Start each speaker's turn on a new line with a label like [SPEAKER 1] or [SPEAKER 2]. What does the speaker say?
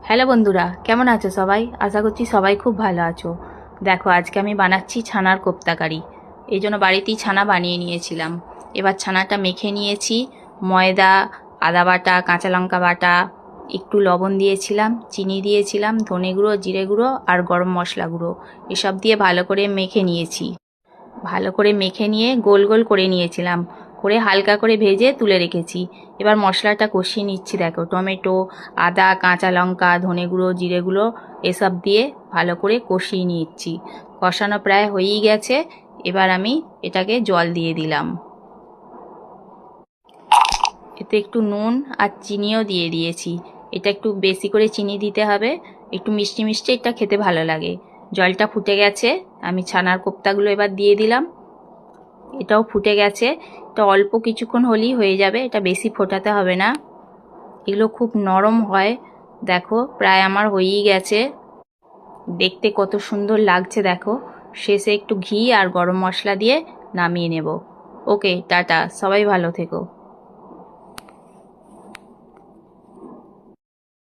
[SPEAKER 1] Hello বন্ধুরা, কেমন আছো সবাই? আশা করছি সবাই খুব ভালো আছো। দেখো, আজকে আমি বানাচ্ছি ছানার কোপ্তাকারি। এই জন্য বাড়িতেই ছানা বানিয়ে নিয়েছিলাম। এবার ছানাটা মেখে নিয়েছি। ময়দা, আদা বাটা, কাঁচা লঙ্কা বাটা, একটু লবণ দিয়েছিলাম, চিনি দিয়েছিলাম, ধনে গুঁড়ো, জিরে গুঁড়ো আর গরম মশলা গুঁড়ো এসব দিয়ে ভালো করে মেখে নিয়েছি। ভালো করে মেখে নিয়ে গোল গোল করে নিয়েছিলাম, করে হালকা করে ভেজে তুলে রেখেছি। এবার মশলাটা কষিয়ে নিচ্ছি। দেখো, টমেটো, আদা, কাঁচা লঙ্কা, ধনে গুঁড়ো, জিরে গুঁড়ো এসব দিয়ে ভালো করে কষিয়ে নিচ্ছি। কষানো প্রায় হয়েই গেছে। এবার আমি এটাকে জল দিয়ে দিলাম। এতে একটু নুন আর চিনিও দিয়ে দিয়েছি। এটা একটু বেশি করে চিনি দিতে হবে, একটু মিষ্টি মিষ্টি এটা খেতে ভালো লাগে। জলটা ফুটে গেছে, আমি ছানার কোপ্তাগুলো এবার দিয়ে দিলাম। এটাও ফুটে গেছে। এটা অল্প কিছুক্ষণ হলেই হয়ে যাবে, এটা বেশি ফোটাতে হবে না। এগুলো খুব নরম হয়। দেখো, প্রায় আমার হয়েই গেছে। দেখতে কত সুন্দর লাগছে দেখো। শেষে একটু ঘি আর গরম মশলা দিয়ে নামিয়ে নেব। ওকে, টাটা, সবাই ভালো থেকো।